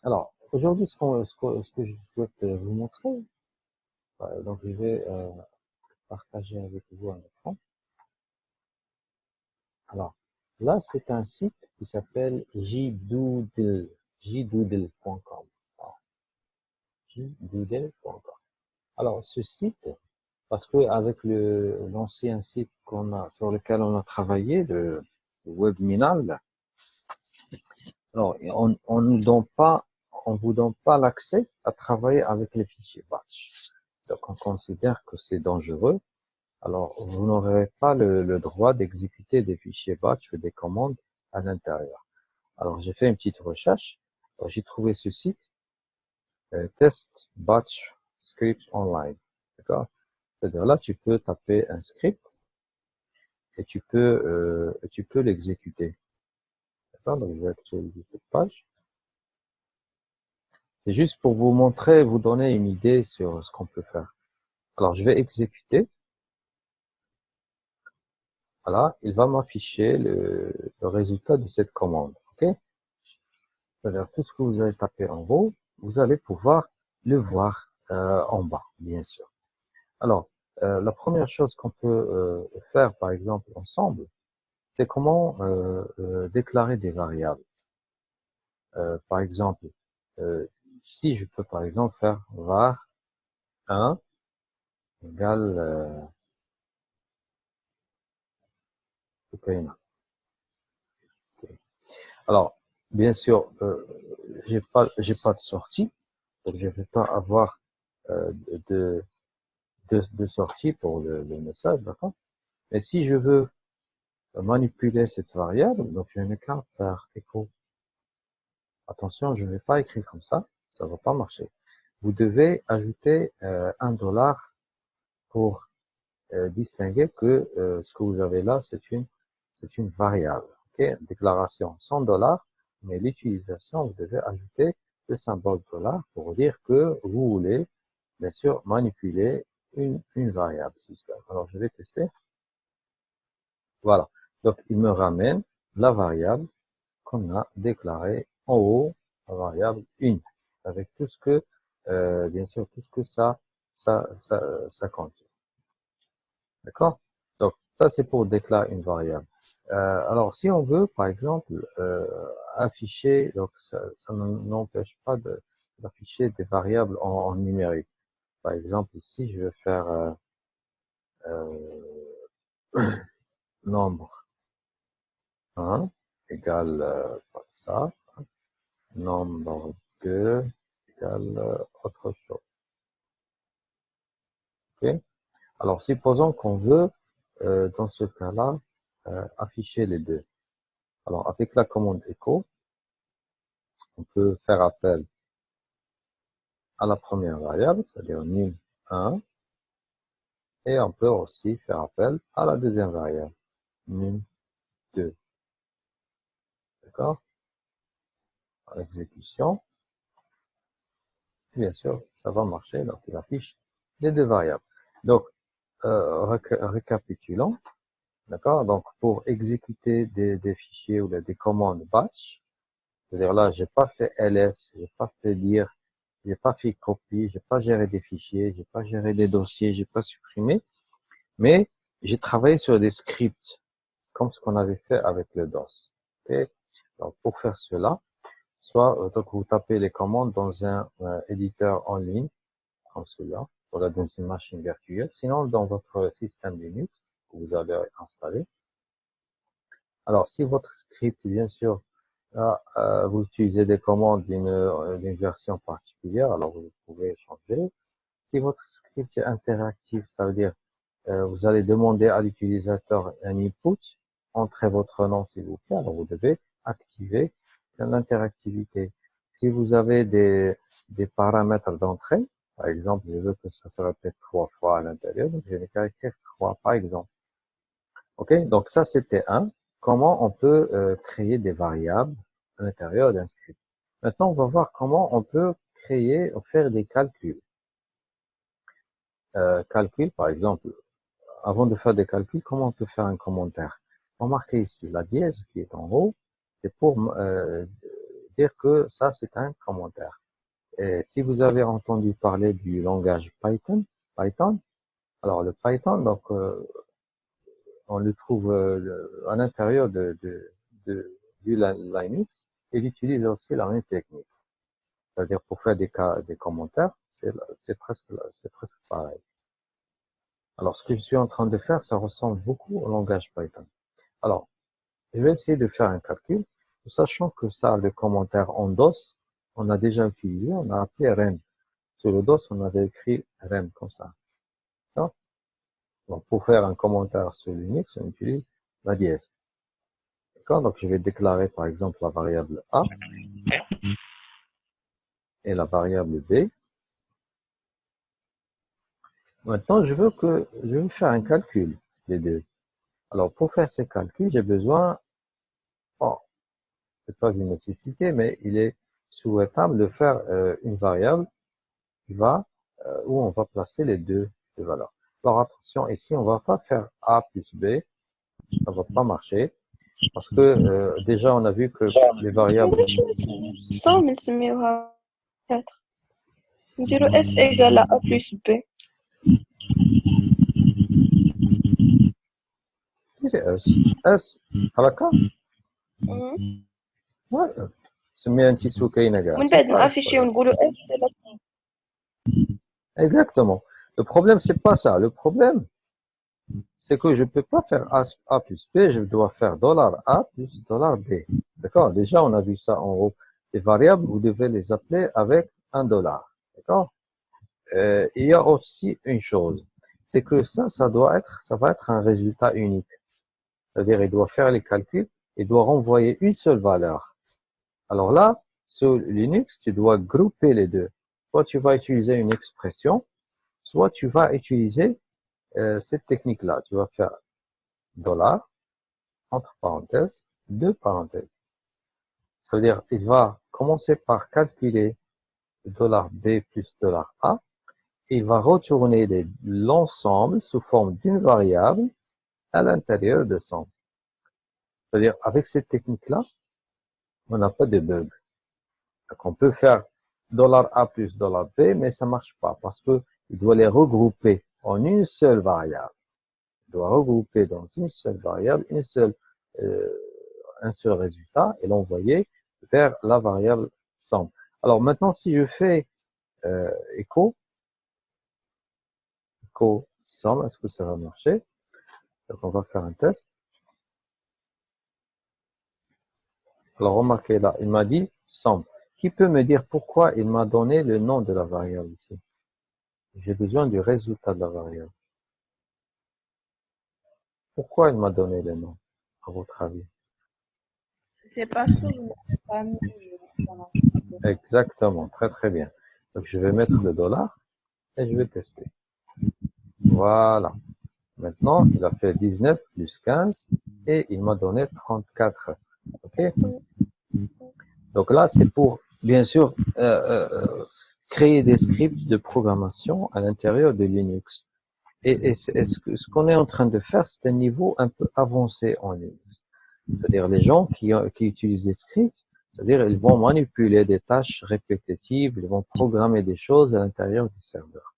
Alors, aujourd'hui, ce que je souhaite vous montrer, donc je vais partager avec vous un écran. Alors, là, c'est un site qui s'appelle jdoodle, jdoodle.com. jdoodle.com. Alors, ce site, parce que avec l'ancien site sur lequel on a travaillé, le Webminal, alors, on vous donne pas l'accès à travailler avec les fichiers batch. Donc, on considère que c'est dangereux. Alors, vous n'aurez pas le droit d'exécuter des fichiers batch ou des commandes à l'intérieur. Alors, j'ai fait une petite recherche. J'ai trouvé ce site, Test Batch Script Online. D'accord? C'est-à-dire là, tu peux taper un script et tu peux l'exécuter. D'accord? Donc, je vais actualiser cette page. C'est juste pour vous montrer, vous donner une idée sur ce qu'on peut faire. Alors, je vais exécuter. Voilà, il va m'afficher le résultat de cette commande. OK? C'est-à-dire tout ce que vous avez tapé en haut, vous allez pouvoir le voir en bas, bien sûr. Alors, la première chose qu'on peut faire, par exemple, ensemble, c'est comment déclarer des variables. Par exemple, ici, je peux, par exemple, faire var 1 égale cocaïne. Okay. Alors, bien sûr, j'ai pas de sortie, donc je vais pas avoir de, de sortie pour le message, d'accord? Mais si je veux manipuler cette variable, donc je n'ai qu'à faire echo. Attention, je ne vais pas écrire comme ça va pas marcher. Vous devez ajouter $1 pour distinguer que ce que vous avez là, c'est une variable. Okay? Déclaration $100, mais l'utilisation, vous devez ajouter le symbole dollar pour dire que vous voulez, bien sûr, manipuler une variable système. Alors, je vais tester. Voilà. Donc, il me ramène la variable qu'on a déclarée en haut, la variable 1, avec tout ce que, bien sûr, tout ce que ça contient. D'accord? Donc, ça, c'est pour déclarer une variable. Alors, si on veut, par exemple, afficher, donc ça n'empêche pas d'afficher des variables en numérique. Par exemple, ici, je vais faire nombre 1 égale ça, nombre 2 égale autre chose. Ok? Alors, supposons qu'on veut, dans ce cas-là, afficher les deux. Alors, avec la commande echo, on peut faire appel à la première variable, c'est-à-dire num 1, et on peut aussi faire appel à la deuxième variable, num 2. D'accord? En exécution, bien sûr, ça va marcher, donc il affiche les deux variables. Donc, récapitulons, d'accord? Donc, pour exécuter des fichiers ou des commandes batch, c'est-à-dire là, j'ai pas fait ls, j'ai pas fait lire, j'ai pas fait copie, j'ai pas géré des fichiers, j'ai pas géré des dossiers, j'ai pas supprimé, mais j'ai travaillé sur des scripts, comme ce qu'on avait fait avec le DOS. Okay? Donc, pour faire cela, soit donc vous tapez les commandes dans un éditeur en ligne, comme celui-là, voilà, dans une machine virtuelle, sinon dans votre système Linux que vous avez installé. Alors, si votre script, bien sûr, vous utilisez des commandes d'une version particulière, alors vous pouvez changer. Si votre script est interactif, ça veut dire vous allez demander à l'utilisateur un input, entrez votre nom s'il vous plaît, alors vous devez activer l'interactivité. Si vous avez des paramètres d'entrée, par exemple, je veux que ça se répète 3 fois à l'intérieur, donc je vais écrire 3 par exemple. Ok, donc ça c'était un. Comment on peut créer des variables à l'intérieur d'un script. Maintenant, on va voir comment on peut créer, faire des calculs. Calcul, par exemple, avant de faire des calculs, comment on peut faire un commentaire? Remarquez ici, la dièse qui est en haut, c'est pour dire que ça, c'est un commentaire. Et si vous avez entendu parler du langage Python, alors le Python, donc, on le trouve à l'intérieur du Linux, et il utilise aussi la même technique. C'est-à-dire pour faire des commentaires, c'est presque pareil. Alors, ce que je suis en train de faire, ça ressemble beaucoup au langage Python. Alors, je vais essayer de faire un calcul, sachant que ça, le commentaire en DOS, on a déjà utilisé, on a appelé rem. Sur le DOS, on avait écrit rem comme ça. D'accord? Donc, pour faire un commentaire sur Linux, on utilise la dièse. D'accord? Donc, je vais déclarer, par exemple, la variable A et la variable B. Maintenant, je veux faire un calcul des deux. Alors, pour faire ces calculs, j'ai besoin, oh, c'est pas une nécessité, mais il est souhaitable de faire une variable qui va, où on va placer les deux valeurs. Alors, attention, ici, on va pas faire A plus B, ça va pas marcher, parce que déjà, on a vu que les variables... علاش ما نسميوش صوم نسميوها 4 نديرو S égale à A plus B. S, حركة؟ Ouais, سميها انت سكينة كاع. ومن بعد نافيشيو نقولو S égale à C. Exactement. Le problème, c'est pas ça. Le problème, c'est que je peux pas faire A plus B, je dois faire $A plus $B. D'accord? Déjà, on a vu ça en haut. Les variables, vous devez les appeler avec un dollar. D'accord? Il y a aussi une chose. C'est que ça va être un résultat unique. C'est-à-dire, il doit faire les calculs, il doit renvoyer une seule valeur. Alors là, sur Linux, tu dois grouper les deux. Soit tu vas utiliser une expression, soit tu vas utiliser cette technique-là. Tu vas faire dollar, entre parenthèses, deux parenthèses. C'est-à-dire, il va commencer par calculer $B plus $A, et il va retourner l'ensemble sous forme d'une variable à l'intérieur de somme. C'est-à-dire, avec cette technique-là, on n'a pas de bug. Donc, on peut faire $A plus $B, mais ça marche pas parce que il doit les regrouper en une seule variable. Il doit regrouper dans une seule variable, un seul résultat et l'envoyer vers la variable somme. Alors maintenant, si je fais echo somme, est-ce que ça va marcher? Donc on va faire un test. Alors remarquez là, il m'a dit somme. Qui peut me dire pourquoi il m'a donné le nom de la variable ici? J'ai besoin du résultat de la variable. Pourquoi il m'a donné le nom, à votre avis? C'est pas sûr, mais pas mis. Exactement, très très bien. Donc je vais mettre le dollar et je vais tester. Voilà. Maintenant, il a fait 19 plus 15 et il m'a donné 34. OK? Donc là, c'est pour, bien sûr, créer des scripts de programmation à l'intérieur de Linux. Et ce qu'on est en train de faire, c'est un niveau un peu avancé en Linux. C'est-à-dire les gens qui utilisent des scripts, c'est-à-dire ils vont manipuler des tâches répétitives, ils vont programmer des choses à l'intérieur du serveur.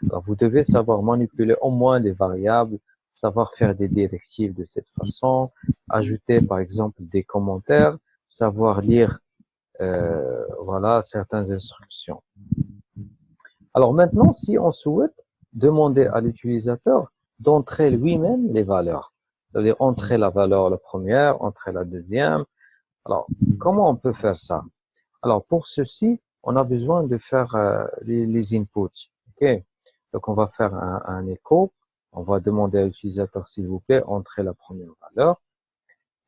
Alors vous devez savoir manipuler au moins des variables, savoir faire des directives de cette façon, ajouter par exemple des commentaires, savoir lire voilà certaines instructions. Alors maintenant, si on souhaite demander à l'utilisateur d'entrer lui-même les valeurs, c'est-à-dire entrer la valeur la première, entrer la deuxième. Alors, comment on peut faire ça? Alors, pour ceci, on a besoin de faire les inputs. Ok? Donc, on va faire un écho. On va demander à l'utilisateur, s'il vous plaît, entrer la première valeur.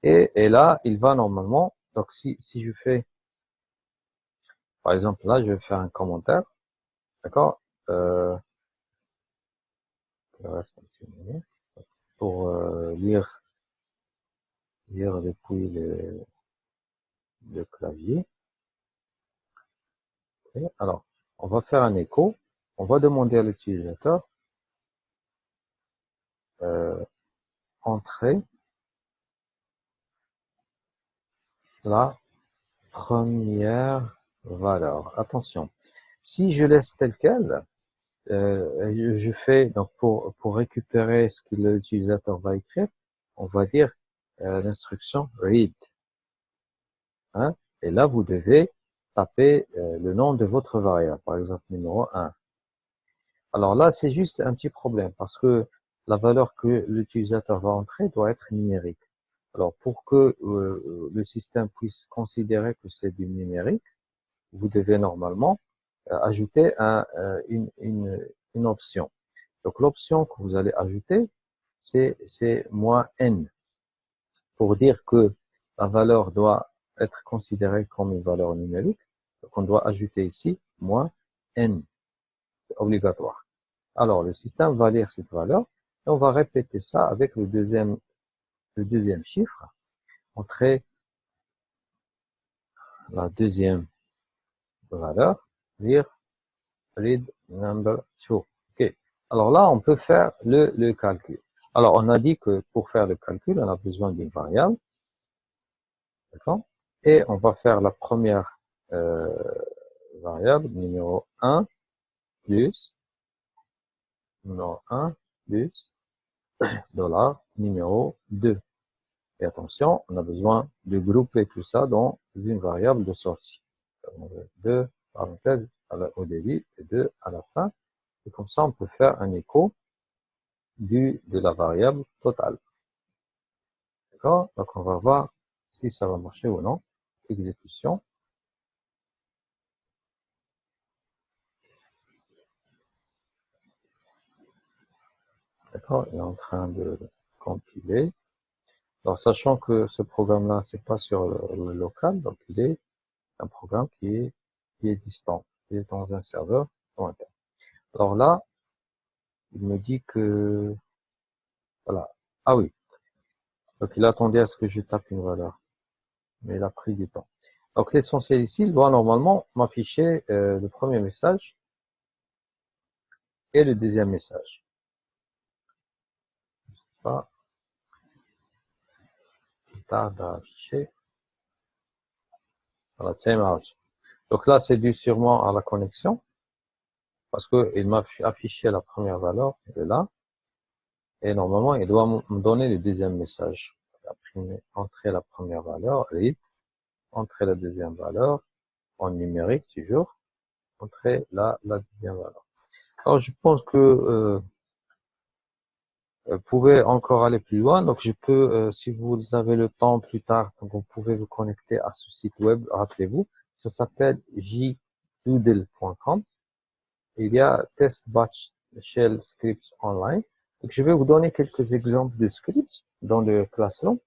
Et là, il va normalement, donc si je fais, par exemple, là, je vais faire un commentaire. D'accord? Pour lire depuis le clavier. Okay. Alors, on va faire un écho. On va demander à l'utilisateur entrer la première valeur. Attention, si je laisse tel quel, je fais donc pour récupérer ce que l'utilisateur va écrire, on va dire l'instruction read, hein, et là vous devez taper le nom de votre variable, par exemple numéro 1. Alors là c'est juste un petit problème parce que la valeur que l'utilisateur va entrer doit être numérique. Alors pour que le système puisse considérer que c'est du numérique, vous devez normalement ajouter une option. Donc l'option que vous allez ajouter, c'est -n, pour dire que la valeur doit être considérée comme une valeur numérique. Donc on doit ajouter ici -n, c'est obligatoire. Alors le système va lire cette valeur et on va répéter ça avec le deuxième chiffre, entrer la deuxième valeur, dire read number 2. OK. Alors là, on peut faire le calcul. Alors, on a dit que pour faire le calcul, on a besoin d'une variable. D'accord? Et on va faire la première variable, numéro 1 plus, numéro 1 plus, dollar, numéro 2. Et attention, on a besoin de grouper tout ça dans une variable de sortie. 2 parenthèses au début et 2 à la fin. Et comme ça, on peut faire un écho de la variable totale. D'accord? Donc, on va voir si ça va marcher ou non. Exécution. D'accord? Il est en train de compiler. Alors, sachant que ce programme-là, c'est pas sur le local, donc il est un programme qui est distant, qui est dans un serveur lointain. Alors là, il me dit que, voilà. Ah oui. Donc, il attendait à ce que je tape une valeur. Mais il a pris du temps. Donc, l'essentiel ici, il doit normalement m'afficher le premier message et le deuxième message. Pas tarde à afficher. Voilà, timeout. Donc là, c'est dû sûrement à la connexion, parce que il m'a affiché la première valeur, elle est là, et normalement, il doit me donner le deuxième message. Entrer la première valeur, read, entrer la deuxième valeur, en numérique toujours, entrer la deuxième valeur. Alors, je pense que vous pouvez encore aller plus loin. Donc, je peux, si vous avez le temps plus tard, donc vous pouvez vous connecter à ce site web. Rappelez-vous, ça s'appelle jdoodle.com. Il y a Test Batch Shell Scripts Online. Donc, je vais vous donner quelques exemples de scripts dans le Classroom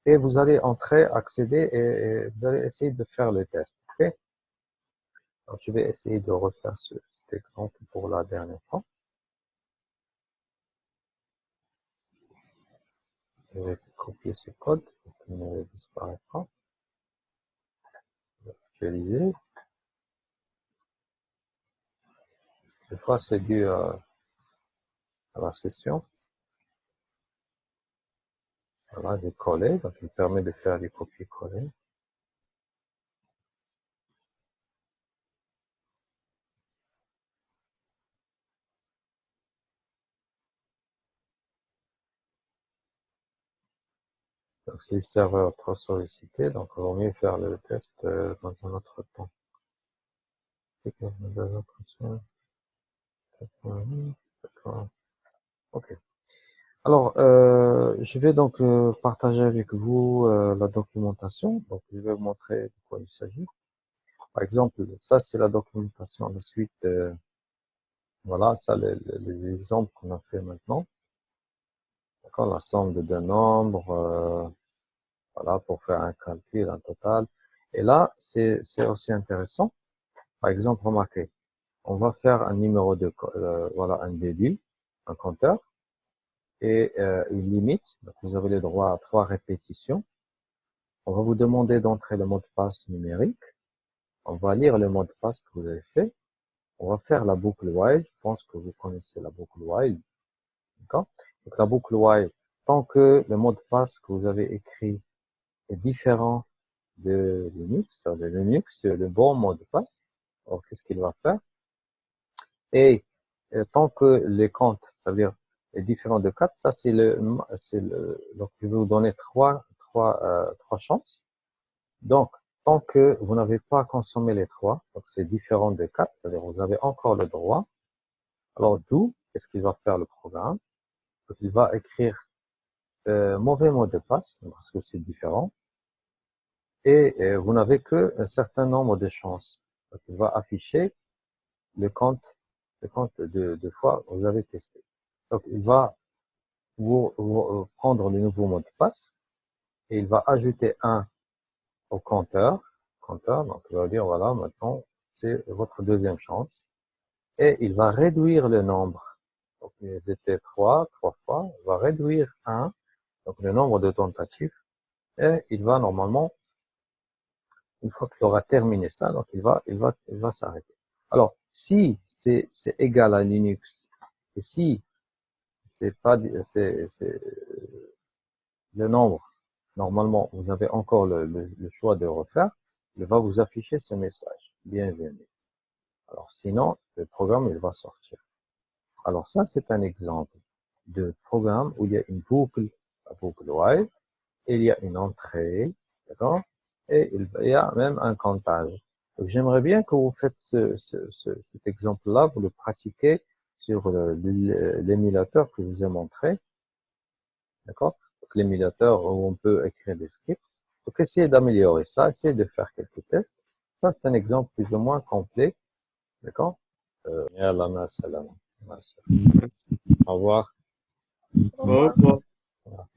et vous allez entrer, accéder et vous allez essayer de faire le test. Okay? Donc, je vais essayer de refaire cet exemple pour la dernière fois. Je vais copier ce code pour qu'il ne disparaisse pas. Actualiser. Cette fois, c'est dû à la session. Voilà, j'ai collé, donc il permet de faire des copier-coller. Donc, si le serveur est trop sollicité, donc il vaut mieux faire le test dans un autre temps. Ok. Alors, je vais donc partager avec vous la documentation. Donc, je vais vous montrer de quoi il s'agit. Par exemple, ça, c'est la documentation. La suite, voilà, ça, les exemples qu'on a fait maintenant. D'accord, la somme de deux nombres, voilà, pour faire un calcul, un total. Et là, c'est aussi intéressant. Par exemple, remarquez, on va faire un numéro de, voilà, un début, un compteur, et une limite. Donc, vous avez le droit à 3 répétitions. On va vous demander d'entrer le mot de passe numérique. On va lire le mot de passe que vous avez fait. On va faire la boucle while. Je pense que vous connaissez la boucle while. D'accord? Donc, la boucle while, tant que le mot de passe que vous avez écrit est différent de Linux. De Linux, c'est le bon mot de passe. Alors, qu'est-ce qu'il va faire? Et tant que les comptes, c'est-à-dire les différents de 4, ça donc je vais vous donner trois chances. Donc, tant que vous n'avez pas consommé les 3, donc c'est différent de 4, c'est-à-dire vous avez encore le droit. Alors, d'où, qu'est-ce qu'il va faire le programme? Donc, il va écrire mauvais mot de passe, parce que c'est différent. Et vous n'avez que un certain nombre de chances. Donc, il va afficher le compte de fois que vous avez testé. Donc, il va vous prendre le nouveau mot de passe et il va ajouter 1 au compteur. Donc, il va dire, voilà, maintenant, c'est votre deuxième chance. Et il va réduire le nombre. Donc, ils étaient 3 fois. Il va réduire 1, donc le nombre de tentatives. Et il va normalement, une fois qu'il aura terminé ça, donc il va s'arrêter. Alors, si c'est égal à Linux, et si c'est pas, c'est le nombre, normalement, vous avez encore le choix de refaire, il va vous afficher ce message. Bienvenue. Alors, sinon, le programme, il va sortir. Alors, ça, c'est un exemple de programme où il y a une boucle, la boucle while, et il y a une entrée, d'accord? Et il y a même un comptage. Donc, j'aimerais bien que vous faites cet exemple-là, vous le pratiquez sur l'émulateur que je vous ai montré, d'accord? Donc, l'émulateur où on peut écrire des scripts. Donc, essayez d'améliorer ça, essayez de faire quelques tests. Ça, c'est un exemple plus ou moins complet, d'accord? Yalla, ma salama. Au revoir. Au revoir. Au revoir. Voilà.